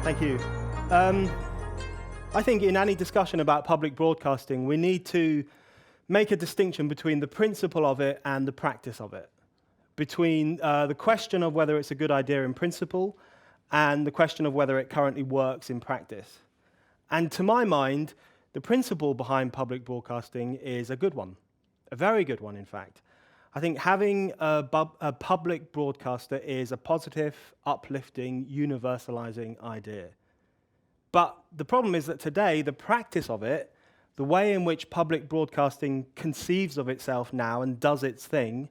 Thank you. I think in any discussion about public broadcasting, we need to make a distinction between the principle of it and the practice of it, between the question of whether it's a good idea in principle and the question of whether it currently works in practice. And to my mind, the principle behind public broadcasting is a good one, a very good one, in fact. I think having a public broadcaster is a positive, uplifting, universalizing idea. But the problem is that today, the practice of it, the way in which public broadcasting conceives of itself now and does its thing,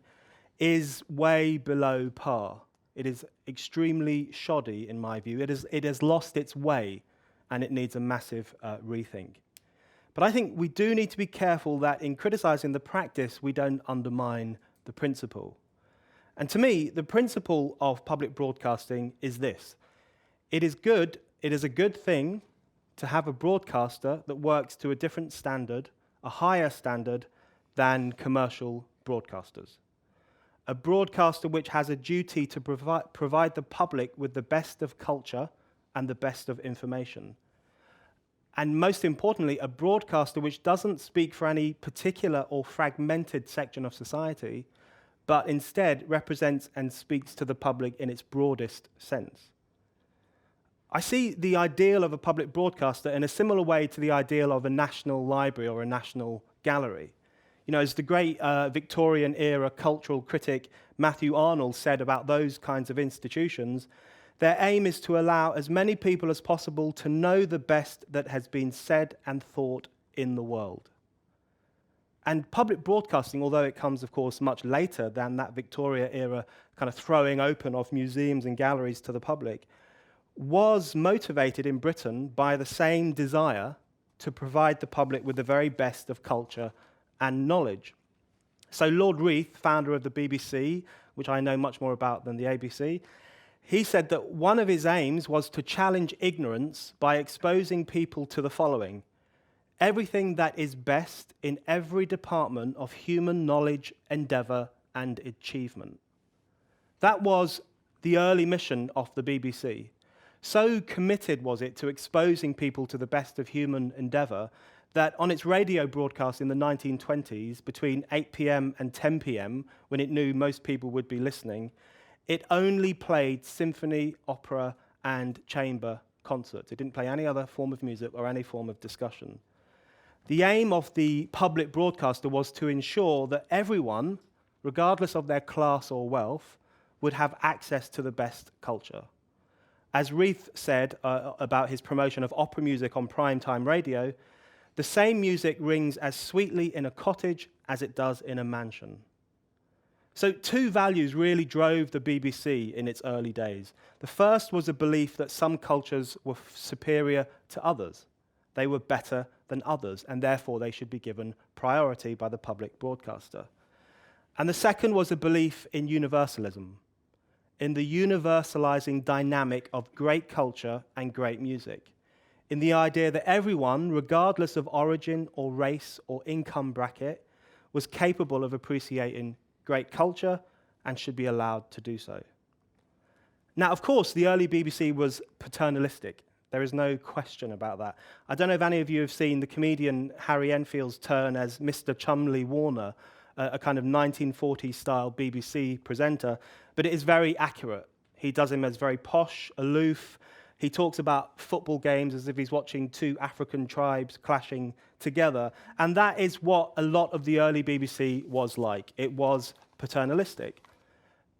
is way below par. It is extremely shoddy, in my view. It has lost its way, and it needs a massive rethink. But I think we do need to be careful that in criticizing the practice, we don't undermine the principle. And to me, the principle of public broadcasting is this. It is a good thing to have a broadcaster that works to a different standard, a higher standard than commercial broadcasters. A broadcaster which has a duty to provide the public with the best of culture and the best of information. And most importantly, a broadcaster which doesn't speak for any particular or fragmented section of society, but instead represents and speaks to the public in its broadest sense. I see the ideal of a public broadcaster in a similar way to the ideal of a national library or a national gallery. You know, as the great Victorian-era cultural critic Matthew Arnold said about those kinds of institutions, their aim is to allow as many people as possible to know the best that has been said and thought in the world. And public broadcasting, although it comes, of course, much later than that Victoria-era kind of throwing open of museums and galleries to the public, was motivated in Britain by the same desire to provide the public with the very best of culture and knowledge. So Lord Reith, founder of the BBC, which I know much more about than the ABC, he said that one of his aims was to challenge ignorance by exposing people to the following: everything that is best in every department of human knowledge, endeavour, and achievement. That was the early mission of the BBC. So committed was it to exposing people to the best of human endeavour that on its radio broadcast in the 1920s, between 8 p.m. and 10 p.m., when it knew most people would be listening, it only played symphony, opera, and chamber concerts. It didn't play any other form of music or any form of discussion. The aim of the public broadcaster was to ensure that everyone, regardless of their class or wealth, would have access to the best culture. As Reith said about his promotion of opera music on primetime radio, the same music rings as sweetly in a cottage as it does in a mansion. So two values really drove the BBC in its early days. The first was a belief that some cultures were superior to others. They were better than others, and therefore they should be given priority by the public broadcaster. And the second was a belief in universalism, in the universalizing dynamic of great culture and great music, in the idea that everyone, regardless of origin or race or income bracket, was capable of appreciating great culture and should be allowed to do so. Now, of course, the early BBC was paternalistic. There is no question about that. I don't know if any of you have seen the comedian Harry Enfield's turn as Mr. Chumley Warner, a kind of 1940s-style BBC presenter, but it is very accurate. He does him as very posh, aloof. He talks about football games as if he's watching two African tribes clashing together, and that is what a lot of the early BBC was like. It was paternalistic.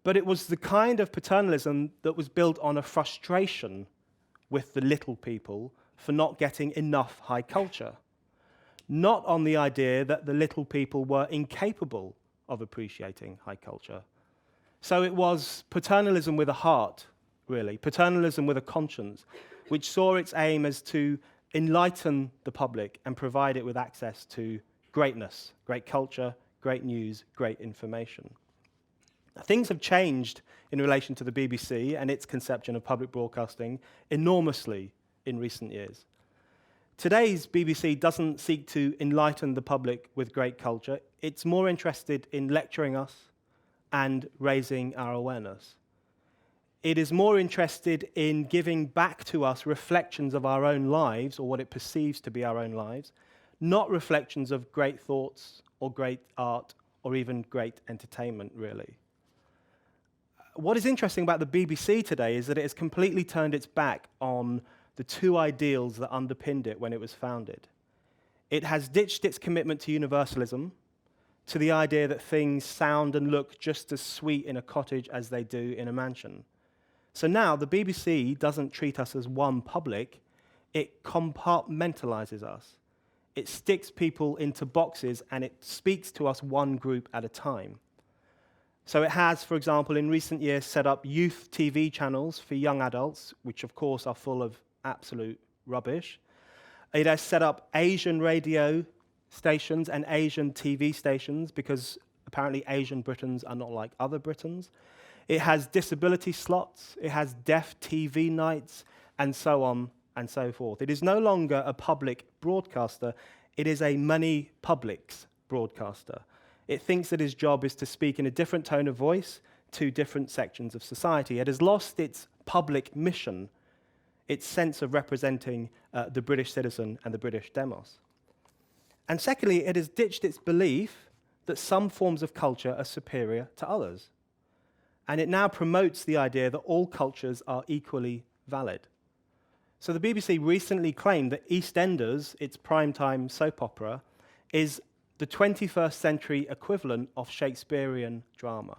But it was the kind of paternalism that was built on a frustration with the little people for not getting enough high culture, not on the idea that the little people were incapable of appreciating high culture. So it was paternalism with a heart, really, paternalism with a conscience, which saw its aim as to enlighten the public and provide it with access to greatness, great culture, great news, great information. Things have changed in relation to the BBC and its conception of public broadcasting enormously in recent years. Today's BBC doesn't seek to enlighten the public with great culture. It's more interested in lecturing us and raising our awareness. It is more interested in giving back to us reflections of our own lives, or what it perceives to be our own lives, not reflections of great thoughts or great art or even great entertainment, really. What is interesting about the BBC today is that it has completely turned its back on the two ideals that underpinned it when it was founded. It has ditched its commitment to universalism, to the idea that things sound and look just as sweet in a cottage as they do in a mansion. So now the BBC doesn't treat us as one public, it compartmentalizes us. It sticks people into boxes and it speaks to us one group at a time. So it has, for example, in recent years set up youth TV channels for young adults, which of course are full of absolute rubbish. It has set up Asian radio stations and Asian TV stations because apparently Asian Britons are not like other Britons. It has disability slots, it has deaf TV nights, and so on and so forth. It is no longer a public broadcaster, it is a many publics broadcaster. It thinks that his job is to speak in a different tone of voice to different sections of society. It has lost its public mission, its sense of representing the British citizen and the British demos. And secondly, it has ditched its belief that some forms of culture are superior to others. And it now promotes the idea that all cultures are equally valid. So the BBC recently claimed that EastEnders, its primetime soap opera, is the 21st century equivalent of Shakespearean drama.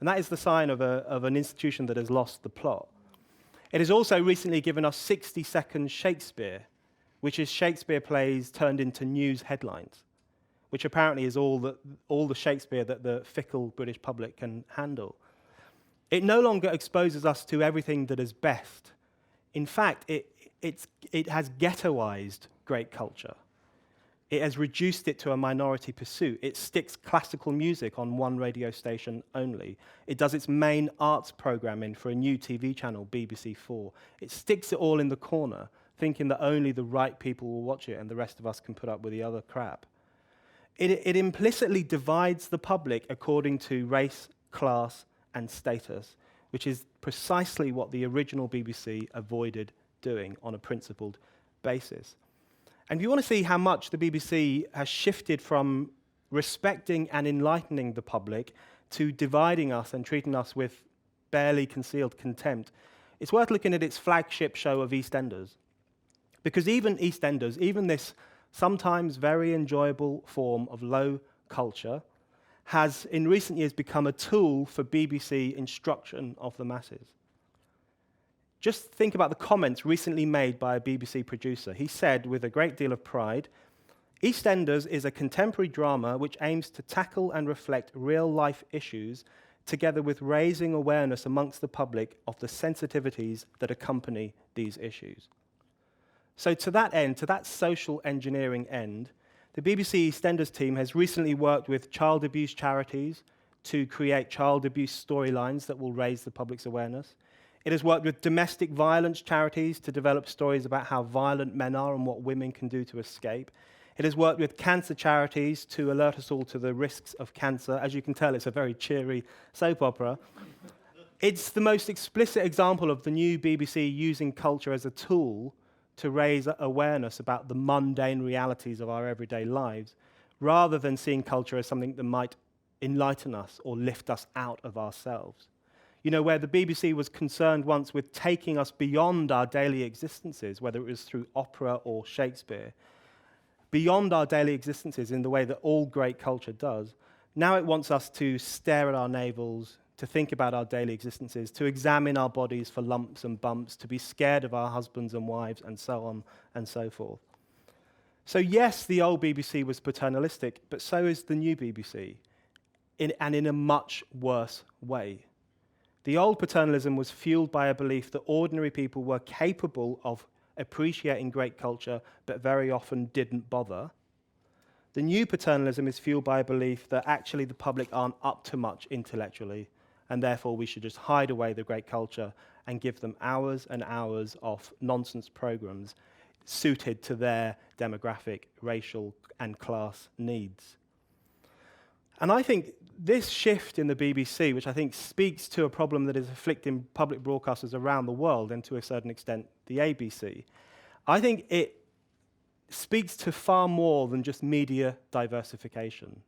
And that is the sign of an institution that has lost the plot. It has also recently given us 60-second Shakespeare, which is Shakespeare plays turned into news headlines, which apparently is all the Shakespeare that the fickle British public can handle. It no longer exposes us to everything that is best. In fact, it has ghettoized great culture. It has reduced it to a minority pursuit. It sticks classical music on one radio station only. It does its main arts programming for a new TV channel, BBC4. It sticks it all in the corner, thinking that only the right people will watch it and the rest of us can put up with the other crap. It implicitly divides the public according to race, class, and status, which is precisely what the original BBC avoided doing on a principled basis. And if you want to see how much the BBC has shifted from respecting and enlightening the public to dividing us and treating us with barely concealed contempt, it's worth looking at its flagship show of EastEnders. Because even EastEnders, even this sometimes very enjoyable form of low culture, has in recent years become a tool for BBC instruction of the masses. Just think about the comments recently made by a BBC producer. He said, with a great deal of pride, EastEnders is a contemporary drama which aims to tackle and reflect real-life issues together with raising awareness amongst the public of the sensitivities that accompany these issues. So to that end, to that social engineering end, the BBC EastEnders team has recently worked with child abuse charities to create child abuse storylines that will raise the public's awareness. It has worked with domestic violence charities to develop stories about how violent men are and what women can do to escape. It has worked with cancer charities to alert us all to the risks of cancer. As you can tell, it's a very cheery soap opera. It's the most explicit example of the new BBC using culture as a tool to raise awareness about the mundane realities of our everyday lives, rather than seeing culture as something that might enlighten us or lift us out of ourselves. You know, where the BBC was concerned once with taking us beyond our daily existences, whether it was through opera or Shakespeare, beyond our daily existences in the way that all great culture does, now it wants us to stare at our navels, to think about our daily existences, to examine our bodies for lumps and bumps, to be scared of our husbands and wives, and so on and so forth. So yes, the old BBC was paternalistic, but so is the new BBC, and in a much worse way. The old paternalism was fueled by a belief that ordinary people were capable of appreciating great culture, but very often didn't bother. The new paternalism is fueled by a belief that actually the public aren't up to much intellectually, and therefore we should just hide away the great culture and give them hours and hours of nonsense programs suited to their demographic, racial, and class needs. And I think this shift in the BBC, which I think speaks to a problem that is afflicting public broadcasters around the world and to a certain extent the ABC, I think it speaks to far more than just media diversification.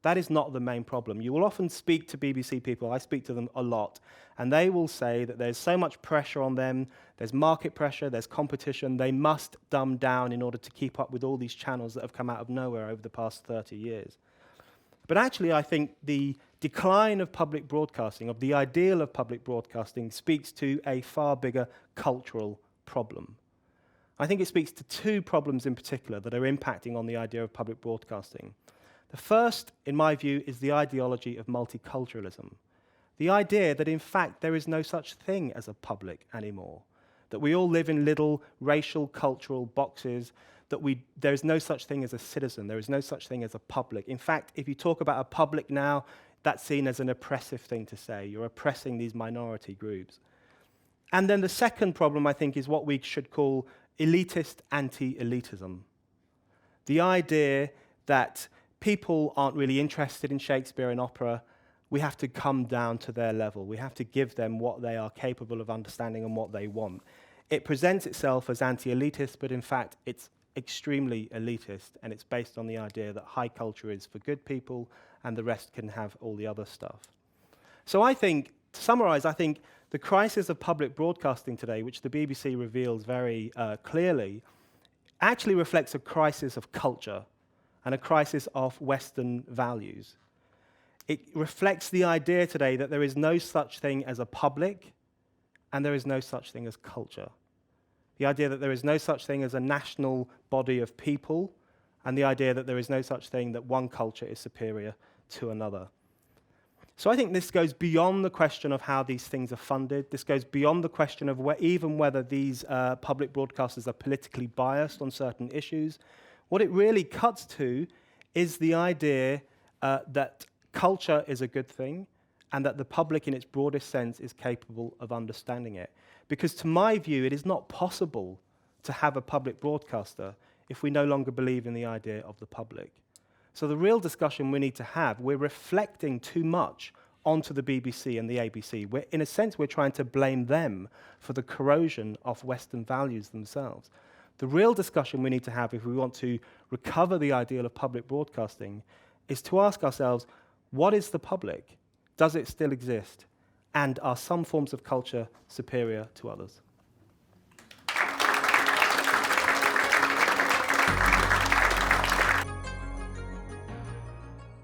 That is not the main problem. You will often speak to BBC people, I speak to them a lot, and they will say that there's so much pressure on them, there's market pressure, there's competition, they must dumb down in order to keep up with all these channels that have come out of nowhere over the past 30 years. But actually, I think the decline of public broadcasting, of the ideal of public broadcasting, speaks to a far bigger cultural problem. I think it speaks to two problems in particular that are impacting on the idea of public broadcasting. The first, in my view, is the ideology of multiculturalism. The idea that, in fact, there is no such thing as a public anymore, that we all live in little racial, cultural boxes, that there is no such thing as a citizen, there is no such thing as a public. In fact, if you talk about a public now, that's seen as an oppressive thing to say. You're oppressing these minority groups. And then the second problem, I think, is what we should call elitist anti-elitism. The idea that people aren't really interested in Shakespeare and opera. We have to come down to their level. We have to give them what they are capable of understanding and what they want. It presents itself as anti-elitist, but in fact, it's extremely elitist, and it's based on the idea that high culture is for good people and the rest can have all the other stuff. So I think, to summarize, I think the crisis of public broadcasting today, which the BBC reveals very clearly, actually reflects a crisis of culture and a crisis of Western values. It reflects the idea today that there is no such thing as a public and there is no such thing as culture. The idea that there is no such thing as a national body of people, and the idea that there is no such thing that one culture is superior to another. So I think this goes beyond the question of how these things are funded. This goes beyond the question of even whether these public broadcasters are politically biased on certain issues. What it really cuts to is the idea that culture is a good thing and that the public in its broadest sense is capable of understanding it. Because to my view, it is not possible to have a public broadcaster if we no longer believe in the idea of the public. So the real discussion we need to have, we're reflecting too much onto the BBC and the ABC. In a sense, we're trying to blame them for the corrosion of Western values themselves. The real discussion we need to have if we want to recover the ideal of public broadcasting is to ask ourselves, what is the public? Does it still exist? And are some forms of culture superior to others?